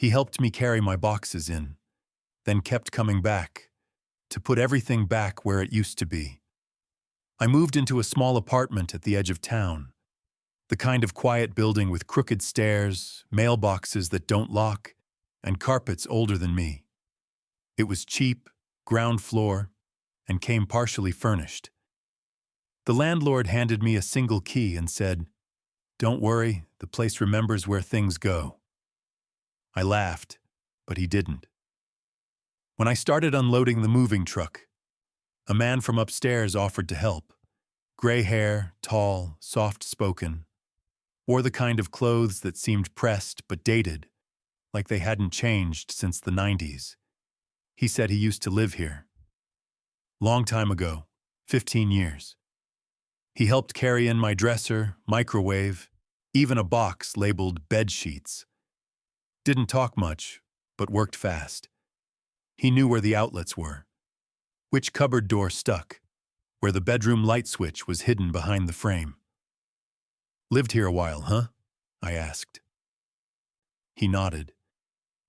He helped me carry my boxes in, then kept coming back, to put everything back where it used to be. I moved into a small apartment at the edge of town, the kind of quiet building with crooked stairs, mailboxes that don't lock, and carpets older than me. It was cheap, ground floor, and came partially furnished. The landlord handed me a single key and said, "Don't worry, the place remembers where things go." I laughed, but he didn't. When I started unloading the moving truck, a man from upstairs offered to help. Gray hair, tall, soft-spoken, wore the kind of clothes that seemed pressed but dated, like they hadn't changed since the 90s. He said he used to live here. Long time ago, 15 years. He helped carry in my dresser, microwave, even a box labeled bed sheets. Didn't talk much, but worked fast. He knew where the outlets were, which cupboard door stuck, where the bedroom light switch was hidden behind the frame. "Lived here a while, huh?" I asked. He nodded.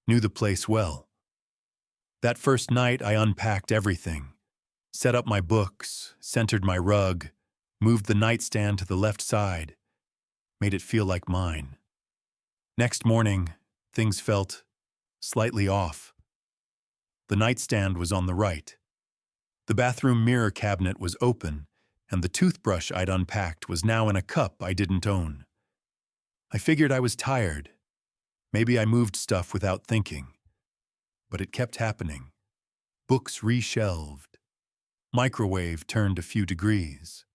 Knew the place well. That first night I unpacked everything, set up my books, centered my rug, moved the nightstand to the left side, made it feel like mine. Next morning, things felt slightly off. The nightstand was on the right. The bathroom mirror cabinet was open, and the toothbrush I'd unpacked was now in a cup I didn't own. I figured I was tired. Maybe I moved stuff without thinking. But it kept happening. Books reshelved. Microwave turned a few degrees.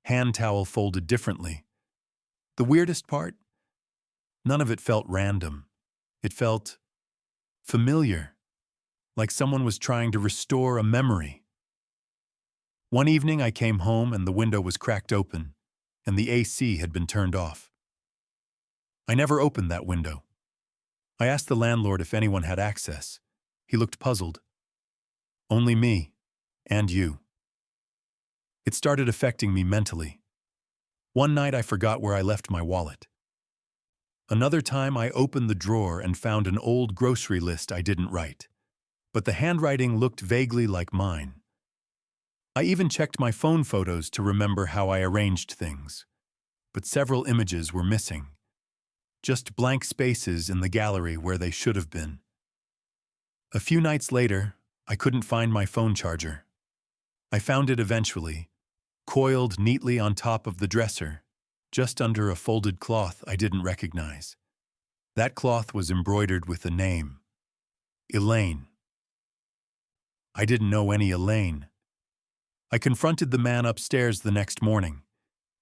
Hand towel folded differently. The weirdest part? None of it felt random. It felt familiar. Like someone was trying to restore a memory. One evening I came home and the window was cracked open, and the AC had been turned off. I never opened that window. I asked the landlord if anyone had access. He looked puzzled. "Only me, and you." It started affecting me mentally. One night I forgot where I left my wallet. Another time I opened the drawer and found an old grocery list I didn't write. But the handwriting looked vaguely like mine. I even checked my phone photos to remember how I arranged things. But several images were missing. Just blank spaces in the gallery where they should have been. A few nights later, I couldn't find my phone charger. I found it eventually, coiled neatly on top of the dresser, just under a folded cloth I didn't recognize. That cloth was embroidered with a name. Elaine. I didn't know any Elaine. I confronted the man upstairs the next morning.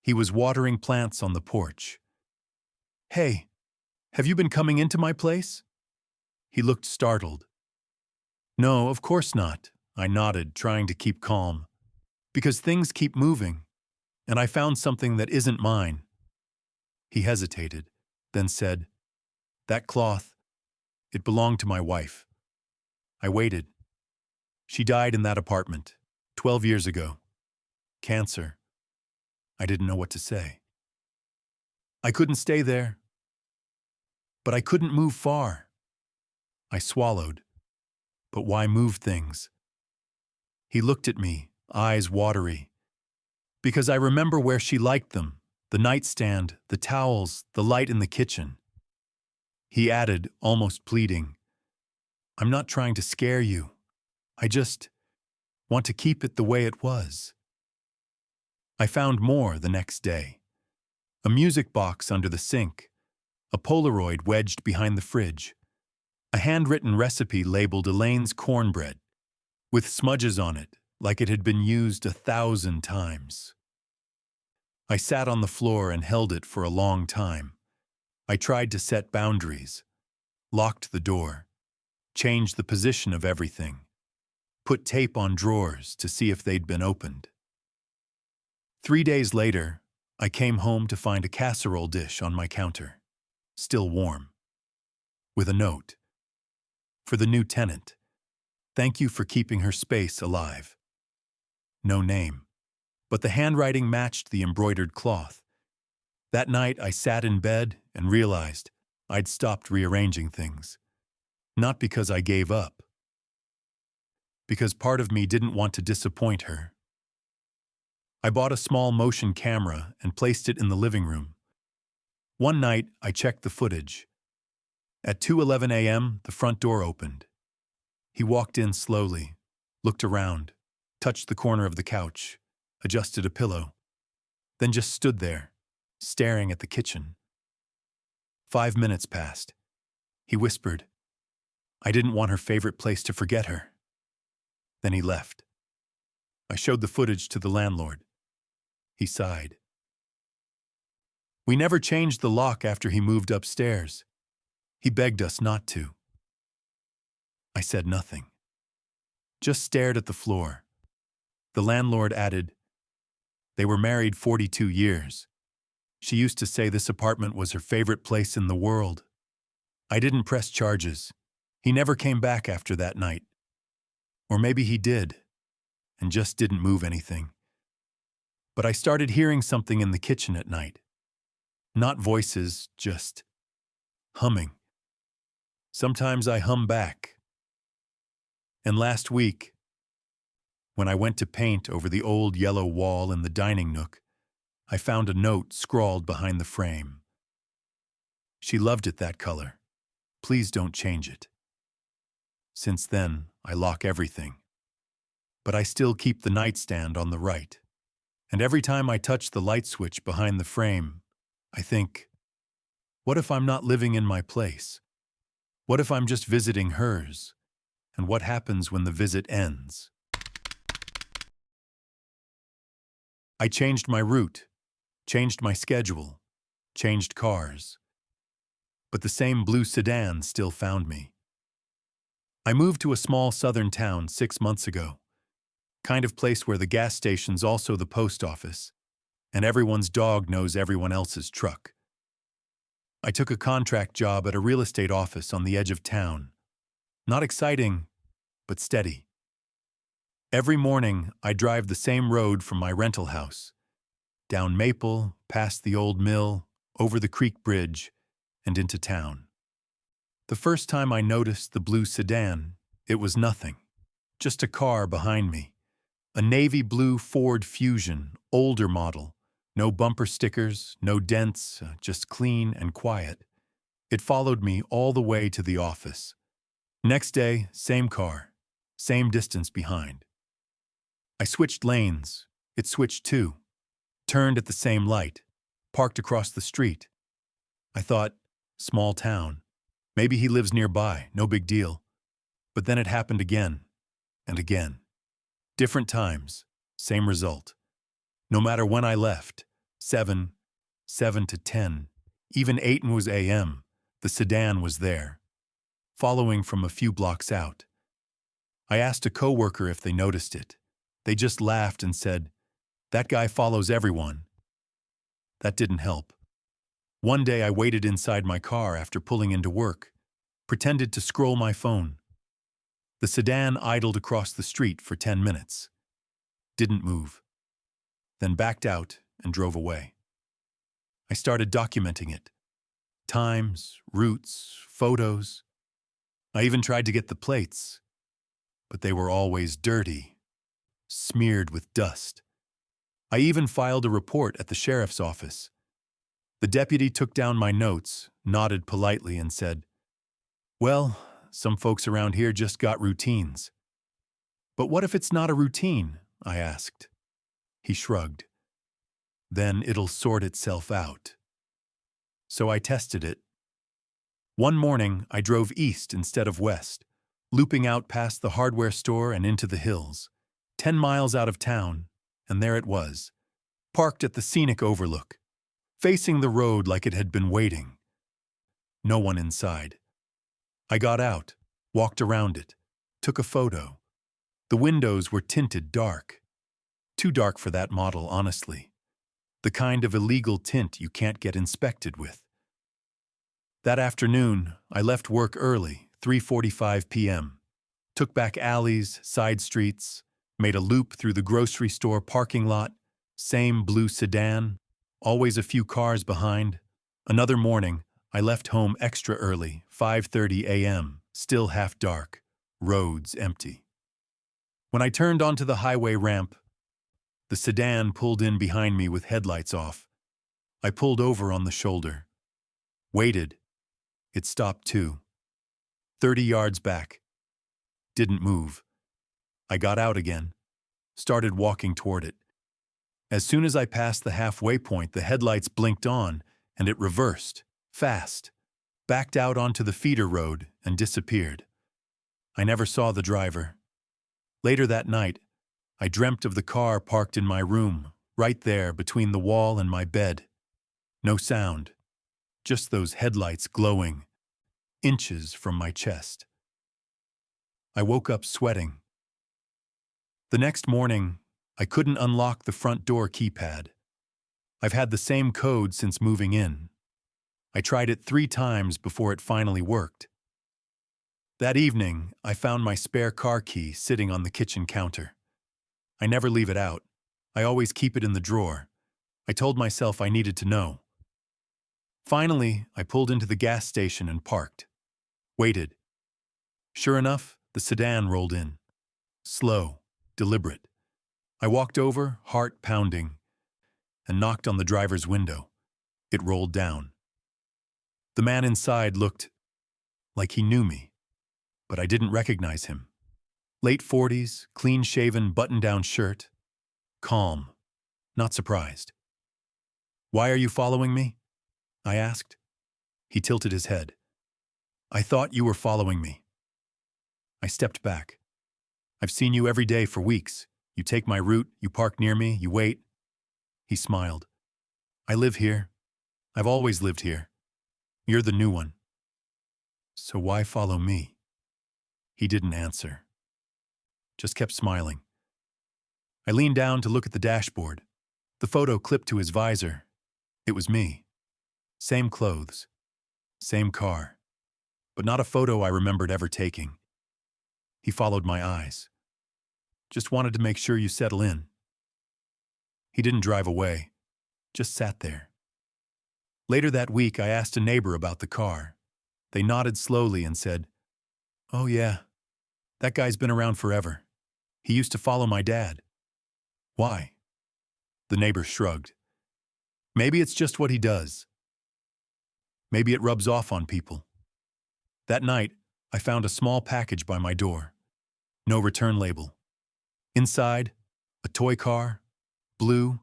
He was watering plants on the porch. "Hey, have you been coming into my place?" He looked startled. "No, of course not," I nodded, trying to keep calm. "Because things keep moving, and I found something that isn't mine." He hesitated, then said, "That cloth, it belonged to my wife." I waited. She died in that apartment, 12 years ago. Cancer. I didn't know what to say. I couldn't stay there. But I couldn't move far. I swallowed. But why move things? He looked at me, eyes watery. Because I remember where she liked them, the nightstand, the towels, the light in the kitchen. He added, almost pleading, "I'm not trying to scare you. I just want to keep it the way it was." I found more the next day. A music box under the sink, a Polaroid wedged behind the fridge, a handwritten recipe labeled Elaine's cornbread, with smudges on it like it had been used 1,000 times. I sat on the floor and held it for a long time. I tried to set boundaries, locked the door, changed the position of everything, put tape on drawers to see if they'd been opened. 3 days later, I came home to find a casserole dish on my counter, still warm, with a note. For the new tenant, thank you for keeping her space alive. No name, but the handwriting matched the embroidered cloth. That night I sat in bed and realized I'd stopped rearranging things. Not because I gave up. Because part of me didn't want to disappoint her. I bought a small motion camera and placed it in the living room. One night, I checked the footage. At 2:11 a.m., the front door opened. He walked in slowly, looked around, touched the corner of the couch, adjusted a pillow, then just stood there, staring at the kitchen. 5 minutes passed. He whispered, "I didn't want her favorite place to forget her." Then he left. I showed the footage to the landlord. He sighed. We never changed the lock after he moved upstairs. He begged us not to. I said nothing. Just stared at the floor. The landlord added, "They were married 42 years. She used to say this apartment was her favorite place in the world." I didn't press charges. He never came back after that night. Or maybe he did, and just didn't move anything. But I started hearing something in the kitchen at night. Not voices, just humming. Sometimes I hum back. And last week, when I went to paint over the old yellow wall in the dining nook, I found a note scrawled behind the frame. She loved it that color. Please don't change it. Since then, I lock everything. But I still keep the nightstand on the right. And every time I touch the light switch behind the frame, I think, what if I'm not living in my place? What if I'm just visiting hers? And what happens when the visit ends? I changed my route, changed my schedule, changed cars. But the same blue sedan still found me. I moved to a small southern town 6 months ago. Kind of place where the gas station's also the post office, and everyone's dog knows everyone else's truck. I took a contract job at a real estate office on the edge of town. Not exciting, but steady. Every morning, I drive the same road from my rental house, down Maple, past the old mill, over the creek bridge, and into town. The first time I noticed the blue sedan, it was nothing, just a car behind me. A navy blue Ford Fusion, older model. No bumper stickers, no dents, just clean and quiet. It followed me all the way to the office. Next day, same car, same distance behind. I switched lanes. It switched too. Turned at the same light. Parked across the street. I thought, small town. Maybe he lives nearby, no big deal. But then it happened again and again. Different times, same result. No matter when I left, 7 to 10, even 8 a.m., the sedan was there, following from a few blocks out. I asked a coworker if they noticed it. They just laughed and said, "That guy follows everyone." That didn't help. One day I waited inside my car after pulling into work, pretended to scroll my phone. The sedan idled across the street for 10 minutes. Didn't move. Then backed out and drove away. I started documenting it. Times, routes, photos. I even tried to get the plates, but they were always dirty, smeared with dust. I even filed a report at the sheriff's office. The deputy took down my notes, nodded politely, and said, "Well, some folks around here just got routines." "But what if it's not a routine?" I asked. He shrugged. "Then it'll sort itself out." So I tested it. One morning, I drove east instead of west, looping out past the hardware store and into the hills. 10 miles out of town, and there it was, parked at the scenic overlook, facing the road like it had been waiting. No one inside. I got out, walked around it, took a photo. The windows were tinted dark. Too dark for that model, honestly. The kind of illegal tint you can't get inspected with. That afternoon, I left work early, 3:45 p.m. Took back alleys, side streets, made a loop through the grocery store parking lot, same blue sedan, always a few cars behind. Another morning, I left home extra early, 5:30 a.m., still half dark, roads empty. When I turned onto the highway ramp, the sedan pulled in behind me with headlights off. I pulled over on the shoulder. Waited. It stopped too. 30 yards back. Didn't move. I got out again. Started walking toward it. As soon as I passed the halfway point, the headlights blinked on, and it reversed, fast, backed out onto the feeder road, and disappeared. I never saw the driver. Later that night, I dreamt of the car parked in my room, right there between the wall and my bed. No sound, just those headlights glowing, inches from my chest. I woke up sweating. The next morning, I couldn't unlock the front door keypad. I've had the same code since moving in. I tried it 3 times before it finally worked. That evening, I found my spare car key sitting on the kitchen counter. I never leave it out. I always keep it in the drawer. I told myself I needed to know. Finally, I pulled into the gas station and parked. Waited. Sure enough, the sedan rolled in. Slow, deliberate. I walked over, heart pounding, and knocked on the driver's window. It rolled down. The man inside looked like he knew me, but I didn't recognize him. Late 40s, clean-shaven, button-down shirt. Calm, not surprised. "Why are you following me?" I asked. He tilted his head. "I thought you were following me." I stepped back. "I've seen you every day for weeks. You take my route, you park near me, you wait." He smiled. "I live here. I've always lived here. You're the new one. So why follow me?" He didn't answer. Just kept smiling. I leaned down to look at the dashboard. The photo clipped to his visor. It was me. Same clothes. Same car. But not a photo I remembered ever taking. He followed my eyes. "Just wanted to make sure you settle in." He didn't drive away. Just sat there. Later that week, I asked a neighbor about the car. They nodded slowly and said, "Oh yeah, that guy's been around forever. He used to follow my dad." "Why?" The neighbor shrugged. "Maybe it's just what he does. Maybe it rubs off on people." That night, I found a small package by my door. No return label. Inside, a toy car, blue,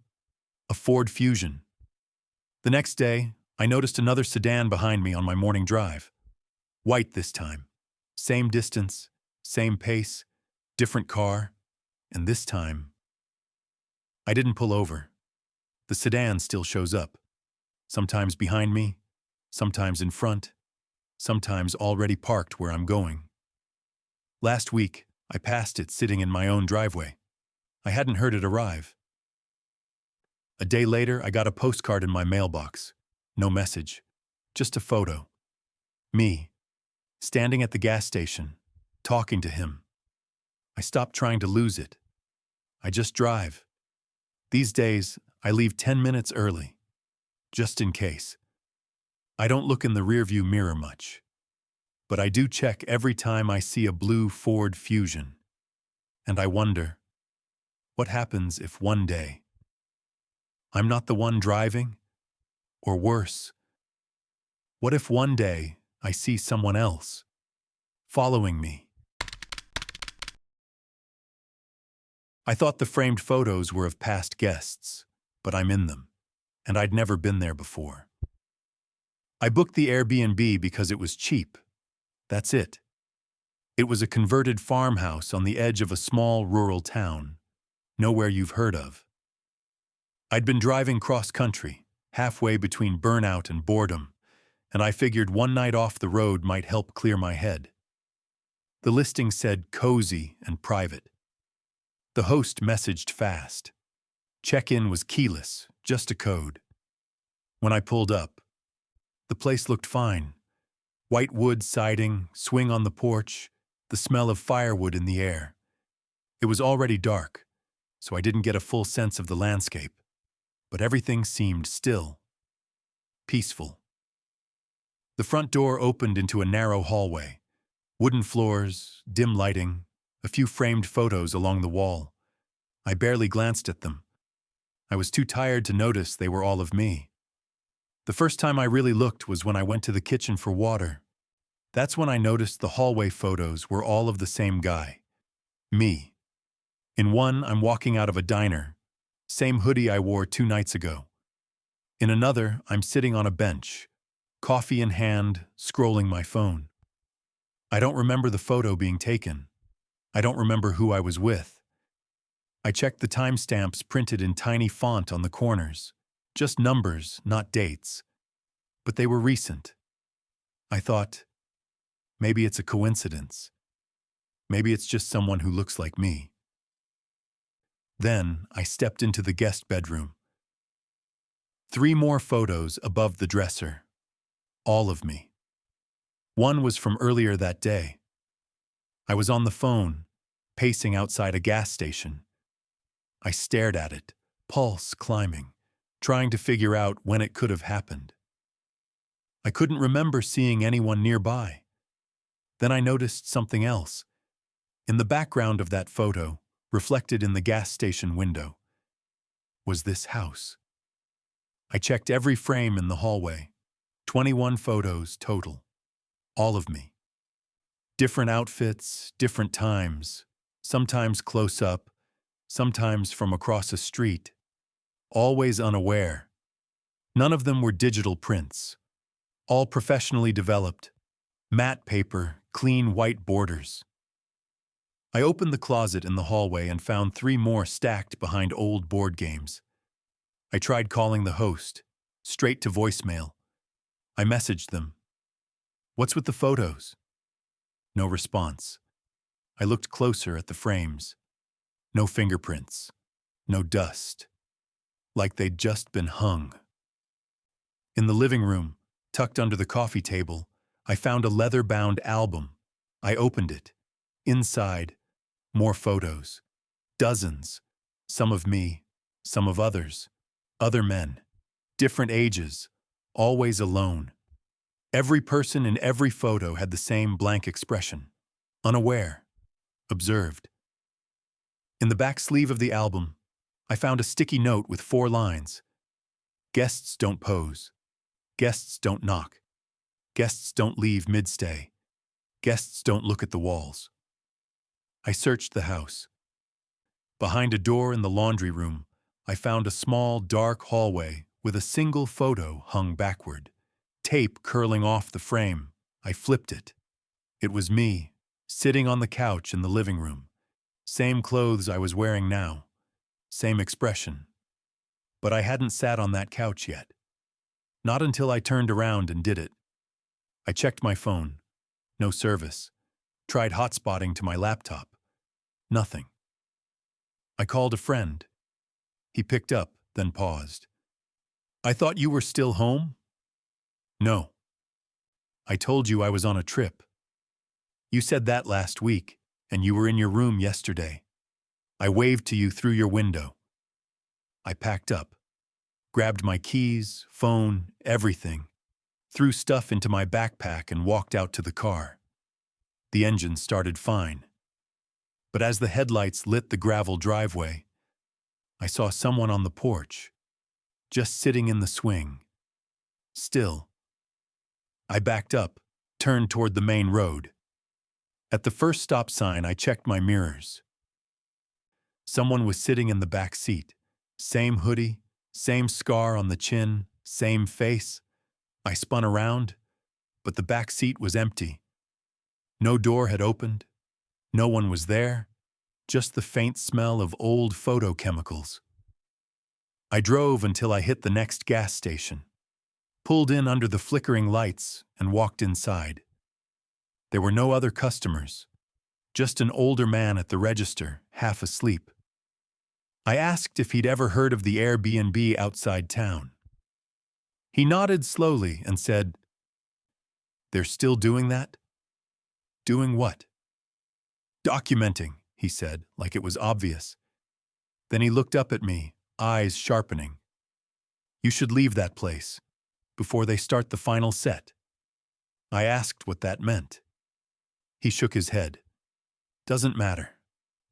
a Ford Fusion. The next day, I noticed another sedan behind me on my morning drive. White this time. Same distance, same pace, different car, and this time, I didn't pull over. The sedan still shows up. Sometimes behind me, sometimes in front, sometimes already parked where I'm going. Last week, I passed it sitting in my own driveway. I hadn't heard it arrive. A day later, I got a postcard in my mailbox. No message, just a photo. Me, standing at the gas station, talking to him. I stopped trying to lose it. I just drive. These days, I leave 10 minutes early, just in case. I don't look in the rearview mirror much, but I do check every time I see a blue Ford Fusion. And I wonder, what happens if one day I'm not the one driving? Or worse, what if one day I see someone else following me? I thought the framed photos were of past guests, but I'm in them, and I'd never been there before. I booked the Airbnb because it was cheap. That's it. It was a converted farmhouse on the edge of a small rural town, nowhere you've heard of. I'd been driving cross-country, halfway between burnout and boredom, and I figured one night off the road might help clear my head. The listing said cozy and private. The host messaged fast. Check-in was keyless, just a code. When I pulled up, the place looked fine. White wood siding, swing on the porch, the smell of firewood in the air. It was already dark, so I didn't get a full sense of the landscape. But everything seemed still, peaceful. The front door opened into a narrow hallway. Wooden floors, dim lighting, a few framed photos along the wall. I barely glanced at them. I was too tired to notice they were all of me. The first time I really looked was when I went to the kitchen for water. That's when I noticed the hallway photos were all of the same guy. Me. In one, I'm walking out of a diner. Same hoodie I wore 2 nights ago. In another, I'm sitting on a bench, coffee in hand, scrolling my phone. I don't remember the photo being taken. I don't remember who I was with. I checked the timestamps printed in tiny font on the corners. Just numbers, not dates. But they were recent. I thought, maybe it's a coincidence. Maybe it's just someone who looks like me. Then I stepped into the guest bedroom. 3 more photos above the dresser. All of me. One was from earlier that day. I was on the phone, pacing outside a gas station. I stared at it, pulse climbing, trying to figure out when it could have happened. I couldn't remember seeing anyone nearby. Then I noticed something else. In the background of that photo, reflected in the gas station window, was this house. I checked every frame in the hallway. 21 photos total. All of me. Different outfits, different times, sometimes close up, sometimes from across a street. Always unaware. None of them were digital prints. All professionally developed. Matte paper, clean white borders. I opened the closet in the hallway and found 3 more stacked behind old board games. I tried calling the host, straight to voicemail. I messaged them. "What's with the photos?" No response. I looked closer at the frames. No fingerprints. No dust. Like they'd just been hung. In the living room, tucked under the coffee table, I found a leather-bound album. I opened it. Inside, more photos. Dozens. Some of me, some of others. Other men. Different ages. Always alone. Every person in every photo had the same blank expression. Unaware. Observed. In the back sleeve of the album, I found a sticky note with 4 lines. Guests don't pose. Guests don't knock. Guests don't leave mid-stay. Guests don't look at the walls. I searched the house. Behind a door in the laundry room, I found a small, dark hallway with a single photo hung backward. Tape curling off the frame. I flipped it. It was me, sitting on the couch in the living room. Same clothes I was wearing now. Same expression. But I hadn't sat on that couch yet. Not until I turned around and did it. I checked my phone. No service. Tried hotspotting to my laptop. Nothing. I called a friend. He picked up, then paused. "I thought you were still home?" "No. I told you I was on a trip. You said that last week, and you were in your room yesterday. I waved to you through your window." I packed up, grabbed my keys, phone, everything, threw stuff into my backpack and walked out to the car. The engine started fine. But as the headlights lit the gravel driveway, I saw someone on the porch, just sitting in the swing. Still. I backed up, turned toward the main road. At the first stop sign, I checked my mirrors. Someone was sitting in the back seat. Same hoodie, same scar on the chin, same face. I spun around, but the back seat was empty. No door had opened. No one was there, just the faint smell of old photochemicals. I drove until I hit the next gas station, pulled in under the flickering lights, and walked inside. There were no other customers, just an older man at the register, half asleep. I asked if he'd ever heard of the Airbnb outside town. He nodded slowly and said, "They're still doing that?" "Doing what?" "Documenting," he said, like it was obvious. Then he looked up at me, eyes sharpening. "You should leave that place, before they start the final set." I asked what that meant. He shook his head. Doesn't matter.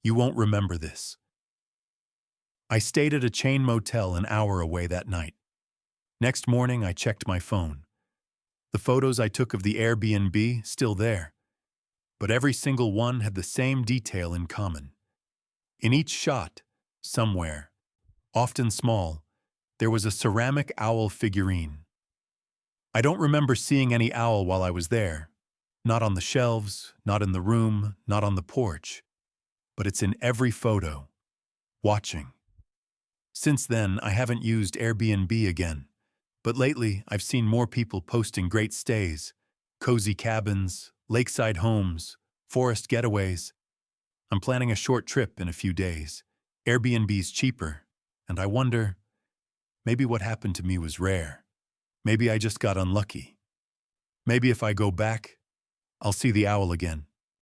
You won't remember this. I stayed at a chain motel an hour away that night. Next morning, I checked my phone. The photos I took of the Airbnb still there, but every single one had the same detail in common. In each shot, somewhere, often small, there was a ceramic owl figurine. I don't remember seeing any owl while I was there. Not on the shelves, not in the room, not on the porch. But it's in every photo. Watching. Since then, I haven't used Airbnb again. But lately, I've seen more people posting great stays, cozy cabins, lakeside homes, forest getaways. I'm planning a short trip in a few days. Airbnb's cheaper, and I wonder, maybe what happened to me was rare. Maybe I just got unlucky. Maybe if I go back, I'll see the owl again.